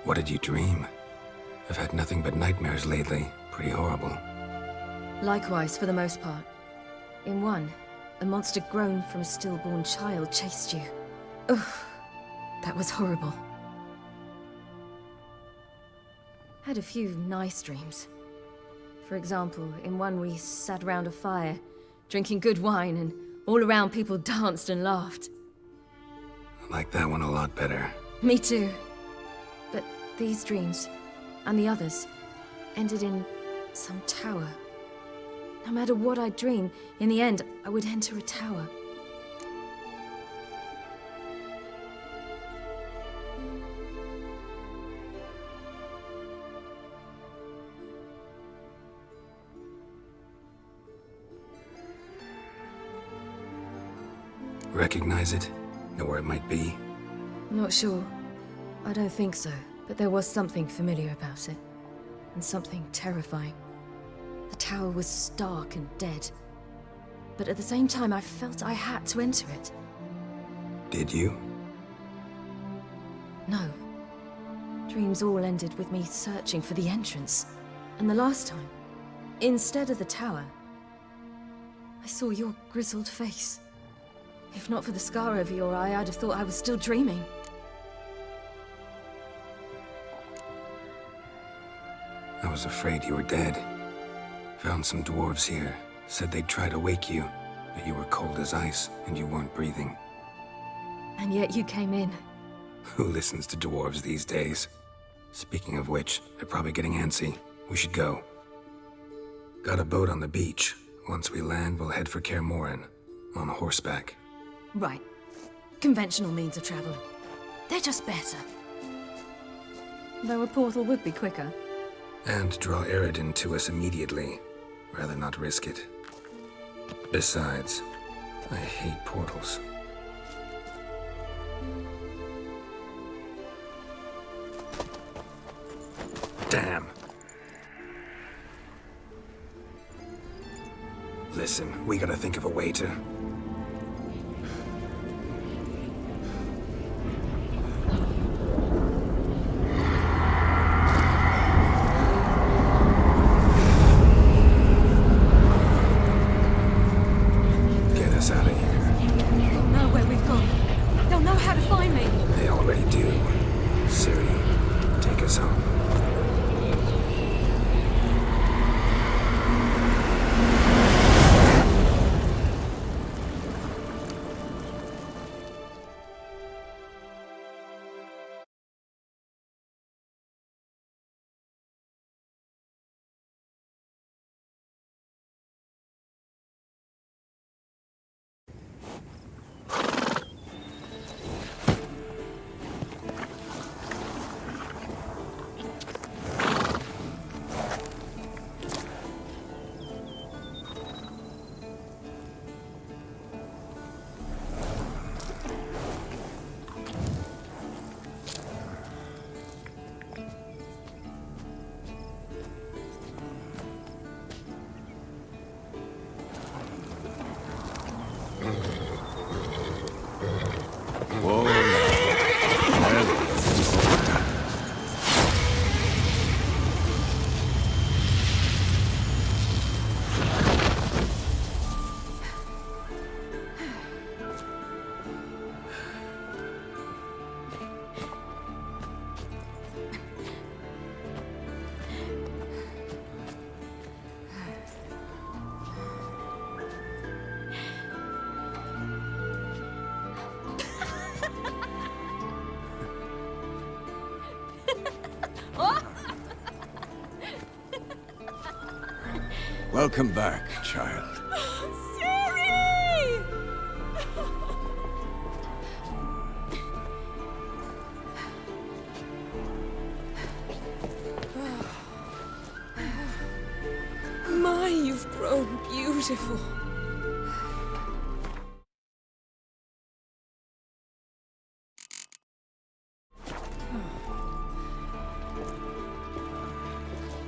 What did you dream? I've had nothing but nightmares lately. Pretty horrible. Likewise, for the most part. In one, a monster grown from a stillborn child chased you. Ugh, that was horrible. Had a few nice dreams. For example, in one we sat around a fire, drinking good wine, and all around people danced and laughed. I like that one a lot better. Me too. But these dreams, and the others, ended in some tower. No matter what I dream, in the end, I would enter a tower. Recognize it? Know where it might be? Not sure. I don't think so, but there was something familiar about it. And something terrifying. The tower was stark and dead. But at the same time, I felt I had to enter it. Did you? No. Dreams all ended with me searching for the entrance. And the last time, instead of the tower, I saw your grizzled face. If not for the scar over your eye, I'd have thought I was still dreaming. I was afraid you were dead. Found some dwarves here. Said they'd try to wake you, but you were cold as ice and you weren't breathing. And yet you came in. Who listens to dwarves these days? Speaking of which, they're probably getting antsy. We should go. Got a boat on the beach. Once we land, we'll head for Kaer Morhen. On horseback. Right. Conventional means of travel. They're just better. Though a portal would be quicker. And draw Eridan to us immediately. Rather not risk it. Besides, I hate portals. Damn. Listen, we gotta think of a way to... get us out of here. They'll know where we've gone. They'll know how to find me. They already do. Siri, take us home. Whoa, now. Welcome back, child. Siri! My, you've grown beautiful.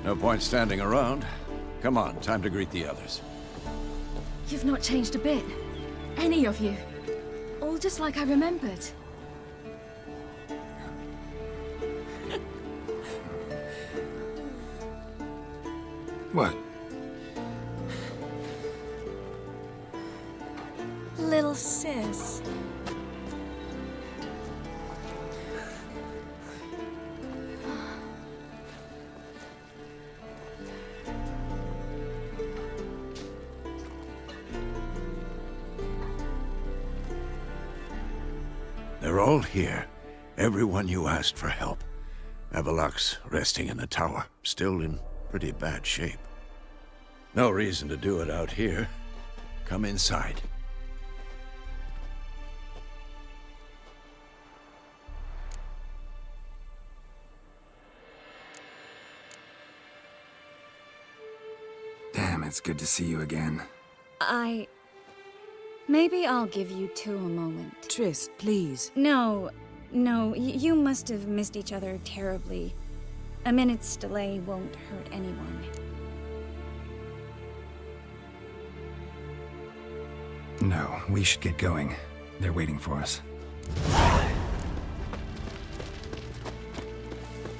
No point standing around. Come on, time to greet the others. You've not changed a bit. Any of you. All just like I remembered. What? Little sis. They're all here. Everyone you asked for help. Avalok's resting in the tower, still in pretty bad shape. No reason to do it out here. Come inside. Damn, it's good to see you again. Maybe I'll give you two a moment. Triss, please. No, you must have missed each other terribly. A minute's delay won't hurt anyone. No, we should get going. They're waiting for us.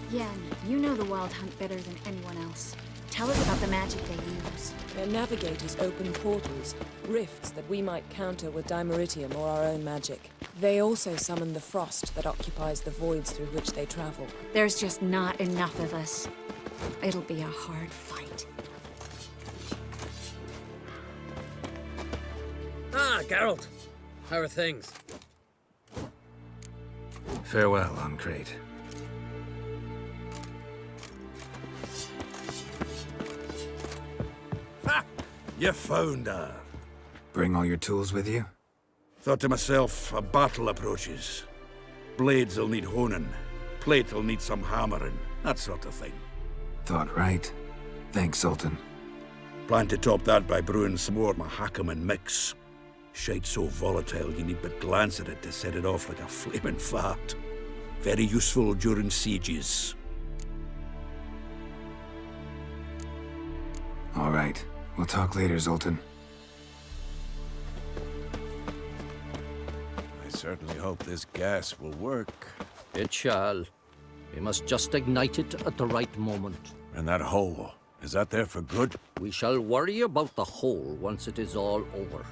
Yen, you know the Wild Hunt better than anyone else. Tell us about the magic they use. Their navigators open portals, rifts that we might counter with dimeritium or our own magic. They also summon the frost that occupies the voids through which they travel. There's just not enough of us. It'll be a hard fight. Ah, Geralt. How are things? Farewell, Uncrate. You found her. Bring all your tools with you? Thought to myself, a battle approaches. Blades will need honing. Plate will need some hammering. That sort of thing. Thought right. Thanks, Sultan. Plan to top that by brewing some more Mahakaman mix. Shite so volatile you need but glance at it to set it off like a flaming fart. Very useful during sieges. All right. We'll talk later, Zoltan. I certainly hope this gas will work. It shall. We must just ignite it at the right moment. And that hole, is that there for good? We shall worry about the hole once it is all over.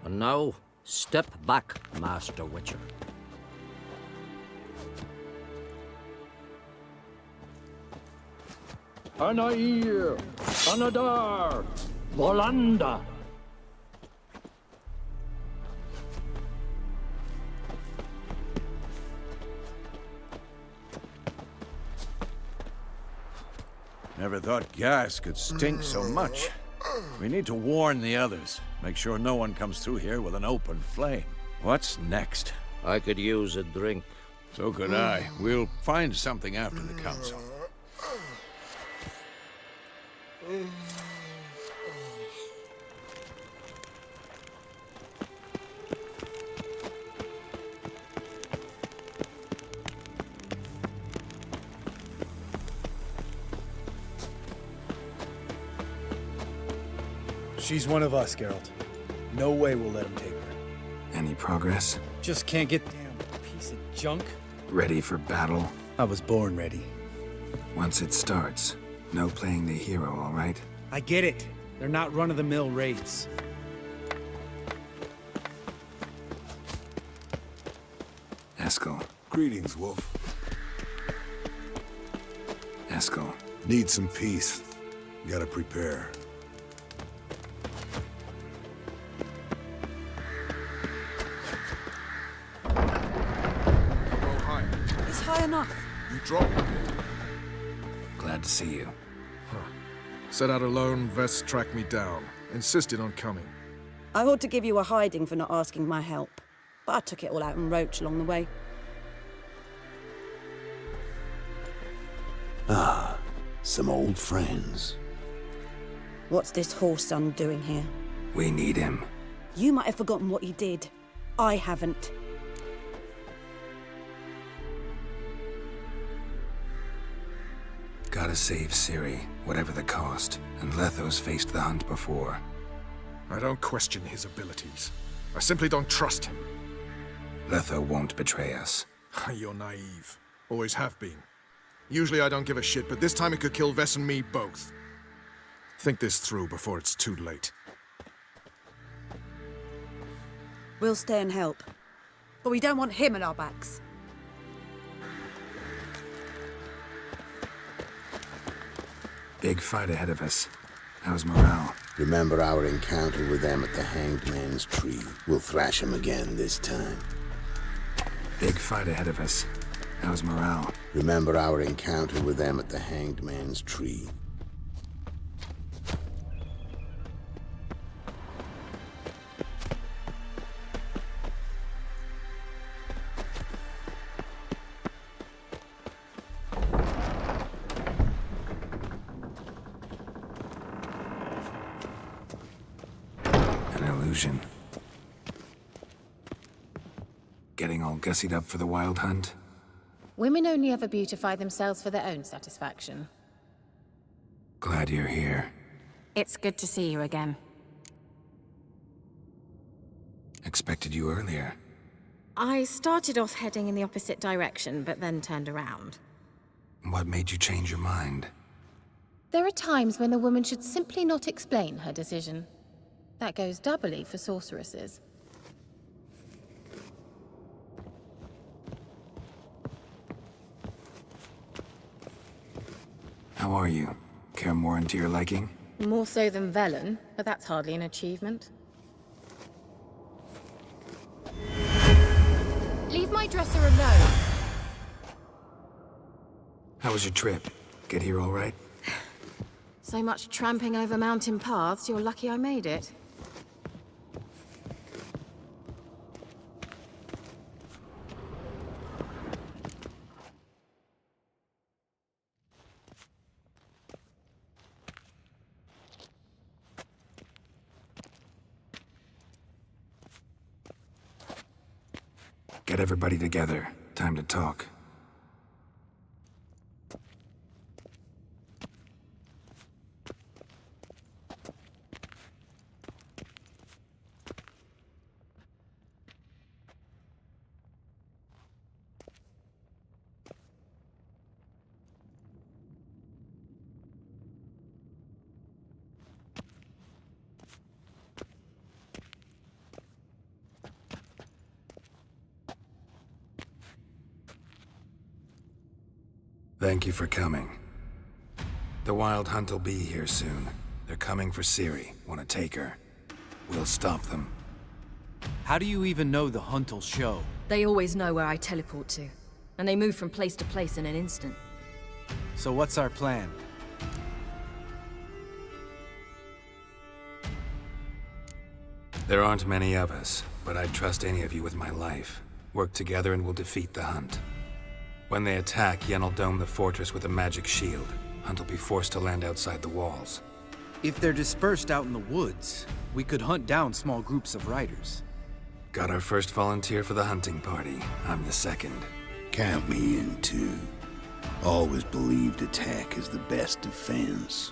And now, step back, Master Witcher. Anair, Anadar, Volanda. Never thought gas could stink so much. We need to warn the others. Make sure no one comes through here with an open flame. What's next? I could use a drink. So could I. We'll find something after the council. She's one of us, Geralt. No way we'll let him take her. Any progress? Just can't get damn piece of junk. Ready for battle? I was born ready. Once it starts, no playing the hero, all right? I get it. They're not run-of-the-mill raids. Eskel. Greetings, Wolf. Eskel. Need some peace. Gotta prepare. It's high enough. You dropped it. Glad to see you. Set out alone, Vest tracked me down. Insisted on coming. I ought to give you a hiding for not asking my help, but I took it all out in Roach along the way. Ah, some old friends. What's this horse son doing here? We need him. You might have forgotten what he did. I haven't. Gotta save Ciri, whatever the cost, and Letho's faced the hunt before. I don't question his abilities. I simply don't trust him. Letho won't betray us. You're naive. Always have been. Usually I don't give a shit, but this time it could kill Vess and me both. Think this through before it's too late. We'll stay and help. But we don't want him at our backs. Big fight ahead of us. How's morale? Remember our encounter with them at the Hanged Man's Tree. We'll thrash him again this time. Big fight ahead of us. How's morale? Remember our encounter with them at the Hanged Man's Tree. Getting all gussied up for the wild hunt? Women only ever beautify themselves for their own satisfaction. Glad you're here. It's good to see you again. Expected you earlier. I started off heading in the opposite direction, but then turned around. What made you change your mind? There are times when a woman should simply not explain her decision. That goes doubly for sorceresses. How are you? Care more into your liking? More so than Velen, but that's hardly an achievement. Leave my dresser alone. How was your trip? Get here all right? So much tramping over mountain paths, you're lucky I made it. Get everybody together. Time to talk. Thank you for coming. The Wild Hunt will be here soon. They're coming for Ciri. Want to take her. We'll stop them. How do you even know the Hunt will show? They always know where I teleport to. And they move from place to place in an instant. So what's our plan? There aren't many of us, but I'd trust any of you with my life. Work together and we'll defeat the Hunt. When they attack, Yen'll dome the fortress with a magic shield. Hunt will be forced to land outside the walls. If they're dispersed out in the woods, we could hunt down small groups of riders. Got our first volunteer for the hunting party. I'm the second. Count me in too. Always believed attack is the best defense.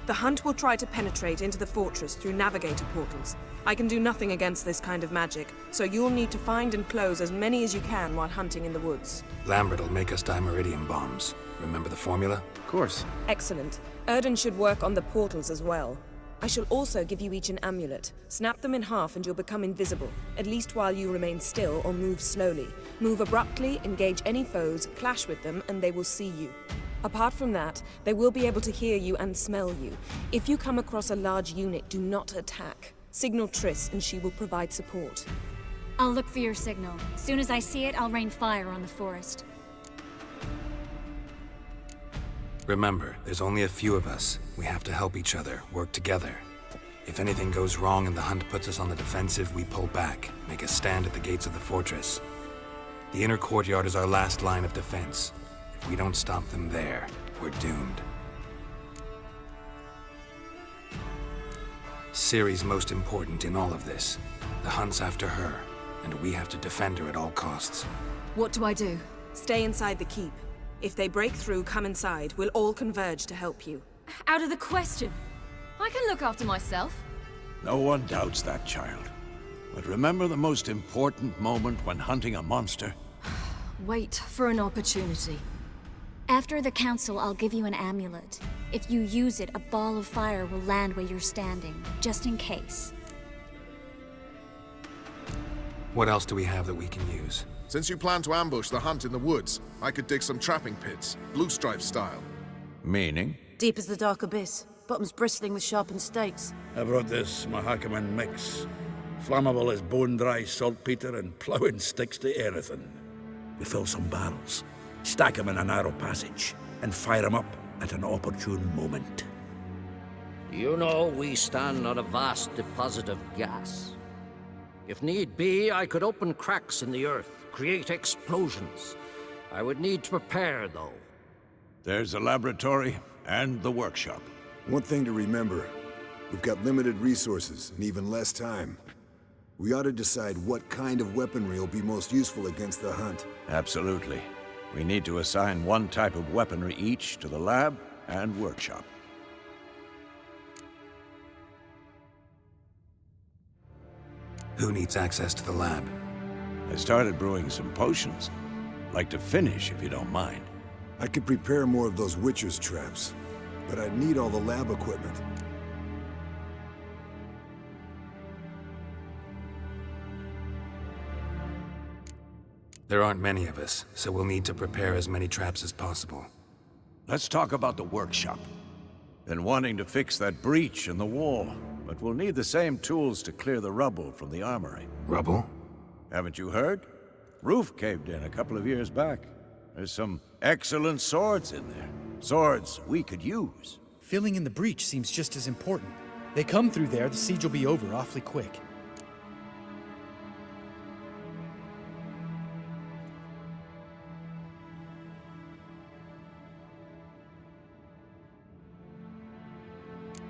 The Hunt will try to penetrate into the fortress through navigator portals. I can do nothing against this kind of magic, so you'll need to find and close as many as you can while hunting in the woods. Lambert will make us dimeridium bombs. Remember the formula? Of course. Excellent. Erden should work on the portals as well. I shall also give you each an amulet. Snap them in half and you'll become invisible, at least while you remain still or move slowly. Move abruptly, engage any foes, clash with them, and they will see you. Apart from that, they will be able to hear you and smell you. If you come across a large unit, do not attack. Signal Triss and she will provide support. I'll look for your signal. As soon as I see it, I'll rain fire on the forest. Remember, there's only a few of us. We have to help each other, work together. If anything goes wrong and the Hunt puts us on the defensive, we pull back, make a stand at the gates of the fortress. The inner courtyard is our last line of defense. If we don't stop them there, we're doomed. Ciri's most important in all of this. The Hunt's after her, and we have to defend her at all costs. What do I do? Stay inside the keep. If they break through, come inside. We'll all converge to help you. Out of the question. I can look after myself. No one doubts that, child. But remember the most important moment when hunting a monster? Wait for an opportunity. After the council, I'll give you an amulet. If you use it, a ball of fire will land where you're standing, just in case. What else do we have that we can use? Since you plan to ambush the hunt in the woods, I could dig some trapping pits, blue stripe style. Meaning? Deep as the dark abyss, bottoms bristling with sharpened stakes. I brought this Mahakaman mix. Flammable as bone-dry saltpeter and ploughing sticks to anything. We fill some barrels, stack them in a narrow passage, and fire them up at an opportune moment. You know, we stand on a vast deposit of gas. If need be, I could open cracks in the earth, create explosions. I would need to prepare, though. There's the laboratory and the workshop. One thing to remember, we've got limited resources and even less time. We ought to decide what kind of weaponry will be most useful against the hunt. Absolutely. We need to assign one type of weaponry each to the lab and workshop. Who needs access to the lab? I started brewing some potions. Like to finish, if you don't mind. I could prepare more of those Witcher's traps, but I'd need all the lab equipment. There aren't many of us, so we'll need to prepare as many traps as possible. Let's talk about the workshop. Been wanting to fix that breach in the wall, but we'll need the same tools to clear the rubble from the armory. Rubble? Haven't you heard? Roof caved in a couple of years back. There's some excellent swords in there. Swords we could use. Filling in the breach seems just as important. They come through there, the siege will be over awfully quick.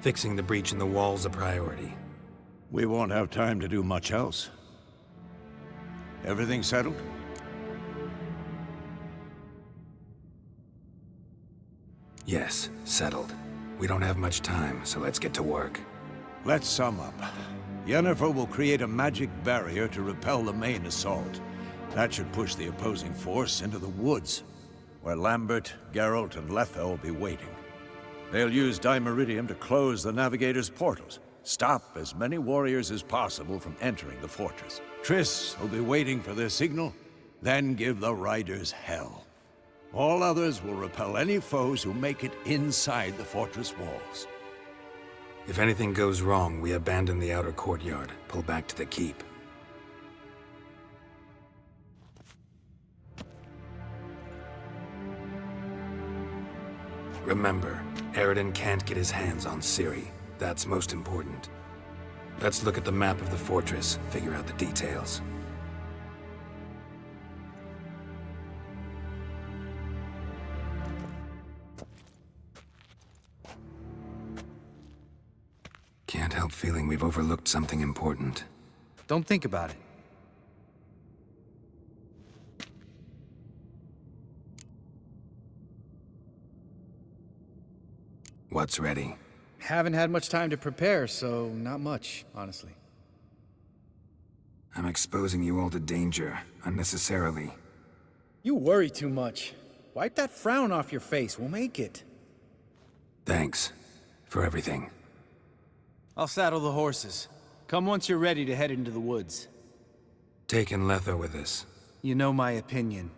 Fixing the breach in the wall's a priority. We won't have time to do much else. Everything settled? Yes, settled. We don't have much time, so let's get to work. Let's sum up. Yennefer will create a magic barrier to repel the main assault. That should push the opposing force into the woods, where Lambert, Geralt, and Letha will be waiting. They'll use Dimeridium to close the Navigator's portals, stop as many warriors as possible from entering the fortress. Triss will be waiting for their signal, then give the riders hell. All others will repel any foes who make it inside the fortress walls. If anything goes wrong, we abandon the outer courtyard, pull back to the keep. Remember, Eridan can't get his hands on Ciri. That's most important. Let's look at the map of the fortress, figure out the details. Can't help feeling we've overlooked something important. Don't think about it. What's ready? Haven't had much time to prepare, so not much, honestly. I'm exposing you all to danger, unnecessarily. You worry too much. Wipe that frown off your face, we'll make it. Thanks for everything. I'll saddle the horses. Come once you're ready to head into the woods. Taking Letha with us. You know my opinion.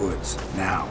woods, now.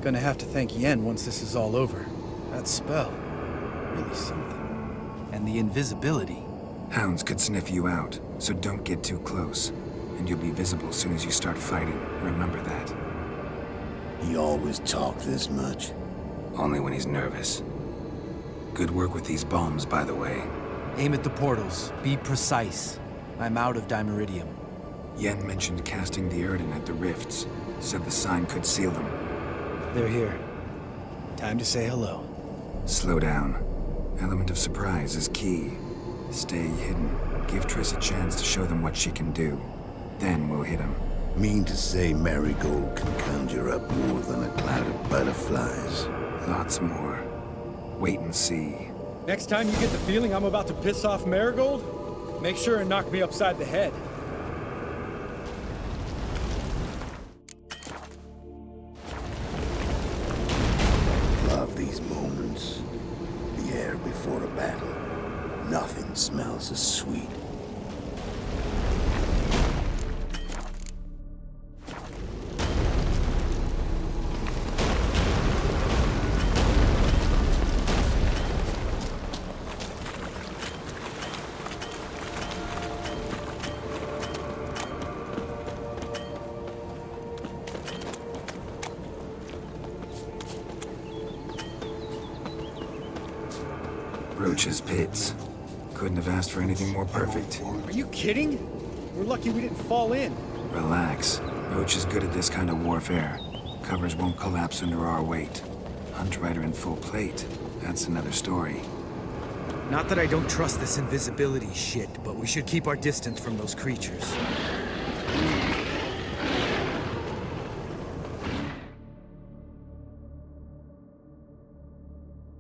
Gonna have to thank Yen once this is all over. That spell, really something. And the invisibility. Hounds could sniff you out, so don't get too close. And you'll be visible as soon as you start fighting. Remember that. He always talked this much. Only when he's nervous. Good work with these bombs, by the way. Aim at the portals. Be precise. I'm out of Dimeridium. Yen mentioned casting the Erden at the rifts. Said the sign could seal them. They're here. Time to say hello. Slow down. Element of surprise is key. Stay hidden. Give Triss a chance to show them what she can do. Then we'll hit them. Mean to say Marigold can conjure up more than a cloud of butterflies? Lots more. Wait and see. Next time you get the feeling I'm about to piss off Marigold, make sure and knock me upside the head. Love these moments. The air before a battle. Nothing smells as sweet. Roach's pits. Couldn't have asked for anything more perfect. Are you kidding? We're lucky we didn't fall in. Relax. Roach is good at this kind of warfare. Covers won't collapse under our weight. Hunt Rider in full plate. That's another story. Not that I don't trust this invisibility shit, but we should keep our distance from those creatures.